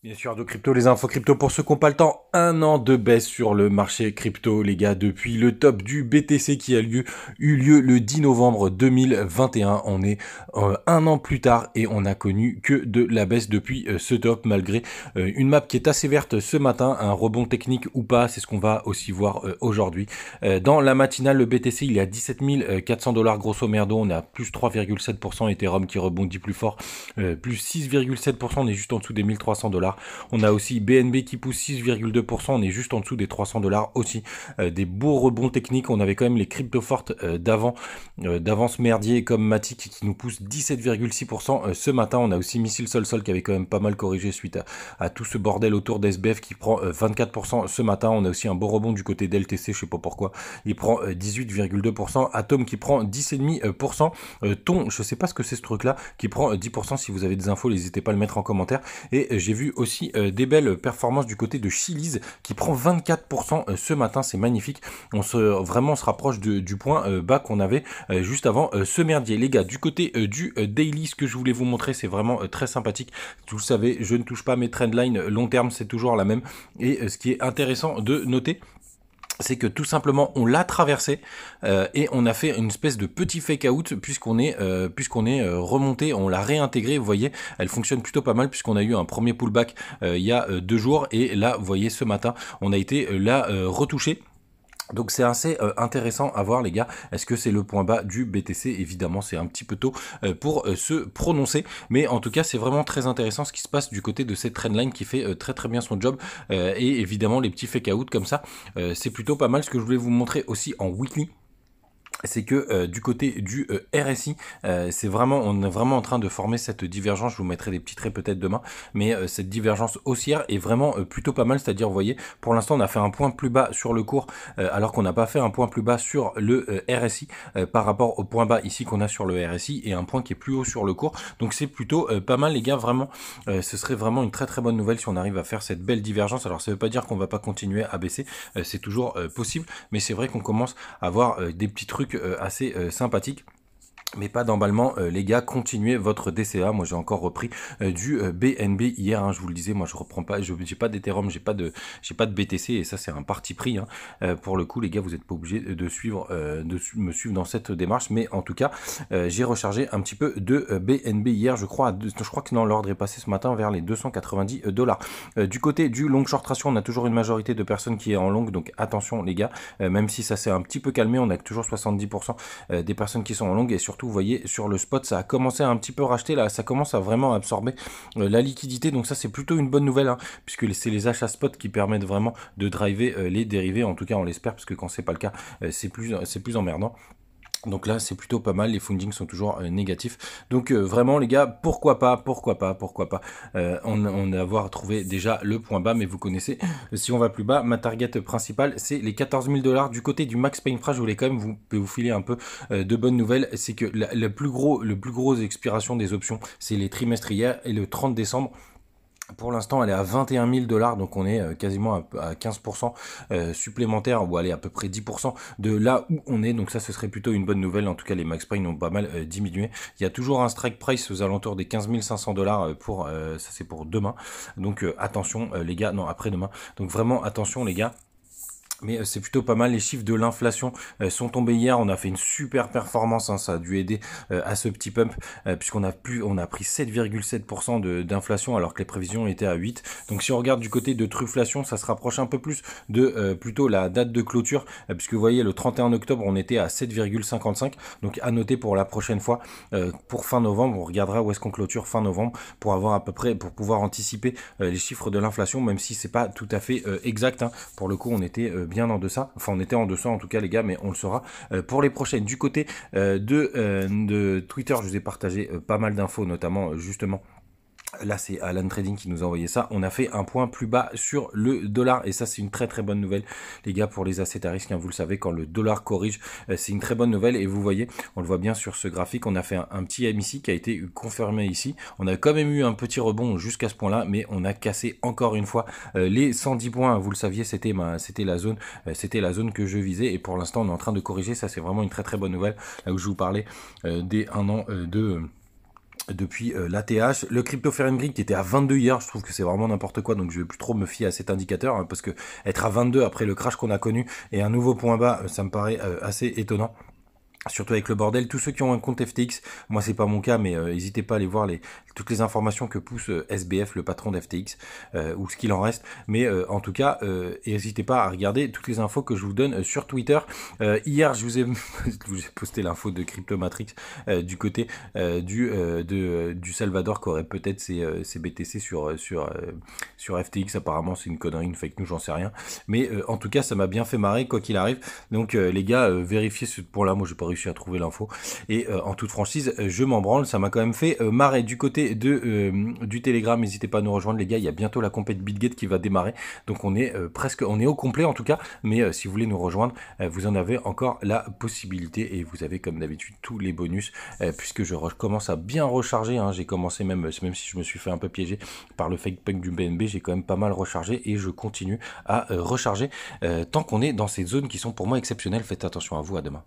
Bien sûr, de crypto, les infos crypto pour ceux qui n'ont pas le temps. Un an de baisse sur le marché crypto, les gars, depuis le top du BTC qui eu lieu le 10 novembre 2021. On est un an plus tard et on a connu que de la baisse depuis ce top, malgré une map qui est assez verte ce matin, un rebond technique ou pas, c'est ce qu'on va aussi voir aujourd'hui. Dans la matinale, le BTC, il est à 17 400 dollars grosso merdo, on est à plus 3,7%, Ethereum qui rebondit plus fort, plus 6,7%, on est juste en dessous des 1300 dollars. On a aussi BNB qui pousse 6,2%, on est juste en dessous des 300 dollars aussi. Des beaux rebonds techniques, on avait quand même les crypto fortes d'avance merdier comme Matic qui nous pousse 17,6% ce matin. On a aussi Missile Sol qui avait quand même pas mal corrigé suite à tout ce bordel autour d'SBF qui prend 24% ce matin. On a aussi un beau rebond du côté d'LTC, je sais pas pourquoi, il prend 18,2%. Atom qui prend 10,5%. Ton, je sais pas ce que c'est ce truc là, qui prend 10%. Si vous avez des infos, n'hésitez pas à le mettre en commentaire. Et j'ai vu aussi des belles performances du côté de Chiliz qui prend 24% ce matin, c'est magnifique. On se rapproche du point bas qu'on avait juste avant ce merdier. Les gars, du côté du daily, ce que je voulais vous montrer, c'est vraiment très sympathique. Vous le savez, je ne touche pas mes trendlines long terme, c'est toujours la même. Et ce qui est intéressant de noter, c'est que tout simplement on l'a traversé et on a fait une espèce de petit fake out puisqu'on est remonté, on l'a réintégré. Vous voyez, elle fonctionne plutôt pas mal puisqu'on a eu un premier pullback il y a 2 jours et là vous voyez ce matin on a été retouché. Donc c'est assez intéressant à voir les gars, est-ce que c'est le point bas du BTC? Évidemment c'est un petit peu tôt pour se prononcer, mais en tout cas c'est vraiment très intéressant ce qui se passe du côté de cette trendline qui fait très très bien son job, et évidemment les petits fake out comme ça, c'est plutôt pas mal. Ce que je voulais vous montrer aussi en weekly, c'est que du côté du RSI, on est vraiment en train de former cette divergence. Je vous mettrai des petits traits peut-être demain, mais cette divergence haussière est vraiment plutôt pas mal. C'est-à-dire, vous voyez, pour l'instant, on a fait un point plus bas sur le cours, alors qu'on n'a pas fait un point plus bas sur le RSI par rapport au point bas ici qu'on a sur le RSI et un point qui est plus haut sur le cours. Donc c'est plutôt pas mal, les gars. Vraiment, ce serait vraiment une très très bonne nouvelle si on arrive à faire cette belle divergence. Alors ça veut pas dire qu'on va pas continuer à baisser, c'est toujours possible, mais c'est vrai qu'on commence à avoir des petits trucs assez sympathiques. Mais pas d'emballement, les gars, continuez votre DCA. Moi j'ai encore repris du BNB hier, hein, je vous le disais, moi je reprends pas, j'ai pas d'Ethereum, j'ai pas de BTC, et ça c'est un parti pris, hein. Pour le coup les gars, vous n'êtes pas obligés de suivre, me suivre dans cette démarche, mais en tout cas j'ai rechargé un petit peu de BNB hier, je crois que non, l'ordre est passé ce matin vers les 290 dollars. Du côté du long short ratio, on a toujours une majorité de personnes qui est en long, donc attention les gars, même si ça s'est un petit peu calmé, on a toujours 70% des personnes qui sont en long, et surtout vous voyez sur le spot ça a commencé à un petit peu racheter là, ça commence à vraiment absorber la liquidité, donc ça c'est plutôt une bonne nouvelle, hein, puisque c'est les achats spot qui permettent vraiment de driver les dérivés, en tout cas on l'espère, parce que quand c'est pas le cas c'est plus emmerdant. Donc là c'est plutôt pas mal, les fundings sont toujours négatifs, donc vraiment les gars, pourquoi pas on avoir trouvé déjà le point bas, mais vous connaissez, si on va plus bas, ma target principale c'est les 14 000 dollars. Du côté du Max Painfra, je voulais quand même vous filer un peu de bonnes nouvelles, c'est que le plus gros expiration des options c'est les trimestrières, et le 30 décembre pour l'instant, elle est à 21 000 dollars, donc on est quasiment à 15% supplémentaire, ou allez à peu près 10% de là où on est. Donc ça, ce serait plutôt une bonne nouvelle. En tout cas, les max price ont pas mal diminué. Il y a toujours un strike price aux alentours des 15 500 dollars pour ça, c'est pour demain. Donc attention les gars, non, après-demain. Donc vraiment attention les gars. Mais c'est plutôt pas mal. Les chiffres de l'inflation sont tombés hier. On a fait une super performance, hein, ça a dû aider à ce petit pump, puisqu'on on a pris 7,7% d'inflation alors que les prévisions étaient à 8. Donc si on regarde du côté de truflation, ça se rapproche un peu plus de plutôt la date de clôture, puisque vous voyez le 31 octobre on était à 7,55. Donc à noter pour la prochaine fois, pour fin novembre, on regardera où est-ce qu'on clôture fin novembre pour avoir à peu près, pour pouvoir anticiper les chiffres de l'inflation, même si c'est pas tout à fait exact, hein. Pour le coup on était bien en deçà, enfin on était en deçà en tout cas les gars, mais on le saura pour les prochaines. Du côté de Twitter, je vous ai partagé pas mal d'infos, notamment justement là c'est Alan Trading qui nous a envoyé ça. On a fait un point plus bas sur le dollar, et ça c'est une très très bonne nouvelle les gars pour les assets à risque, hein. Vous le savez, quand le dollar corrige, c'est une très bonne nouvelle, et vous voyez, on le voit bien sur ce graphique, on a fait un petit M ici qui a été confirmé ici. On a quand même eu un petit rebond jusqu'à ce point là, mais on a cassé encore une fois les 110 points. Vous le saviez, c'était la zone que je visais, et pour l'instant on est en train de corriger. Ça c'est vraiment une très très bonne nouvelle, là où je vous parlais des 1 an depuis l'ATH. Le crypto Fahrenheit qui était à 22 hier, je trouve que c'est vraiment n'importe quoi, donc je vais plus trop me fier à cet indicateur, hein, parce que être à 22 après le crash qu'on a connu et un nouveau point bas, ça me paraît assez étonnant. Surtout avec le bordel, tous ceux qui ont un compte FTX, moi c'est pas mon cas, mais n'hésitez pas à aller voir toutes les informations que pousse SBF, le patron d'FTX, ou ce qu'il en reste. Mais en tout cas, n'hésitez pas à regarder toutes les infos que je vous donne sur Twitter. Hier, je vous ai posté l'info de Cryptomatrix du côté du Salvador qui aurait peut-être ses BTC sur FTX. Apparemment, c'est une connerie, une fake news, j'en sais rien. Mais en tout cas, ça m'a bien fait marrer quoi qu'il arrive. Donc les gars, vérifiez ce point-là. Moi, j'ai pas réussi à trouver l'info. Et en toute franchise, je m'en branle. Ça m'a quand même fait marrer. Du côté du Telegram, n'hésitez pas à nous rejoindre, les gars. Il y a bientôt la compète BitGate qui va démarrer. Donc on est on est au complet en tout cas. Mais si vous voulez nous rejoindre, vous en avez encore la possibilité. Et vous avez comme d'habitude tous les bonus. Puisque je commence à bien recharger. Hein. J'ai commencé même si je me suis fait un peu piéger par le fake punk du BNB, j'ai quand même pas mal rechargé. Et je continue à recharger tant qu'on est dans ces zones qui sont pour moi exceptionnelles. Faites attention à vous. À demain.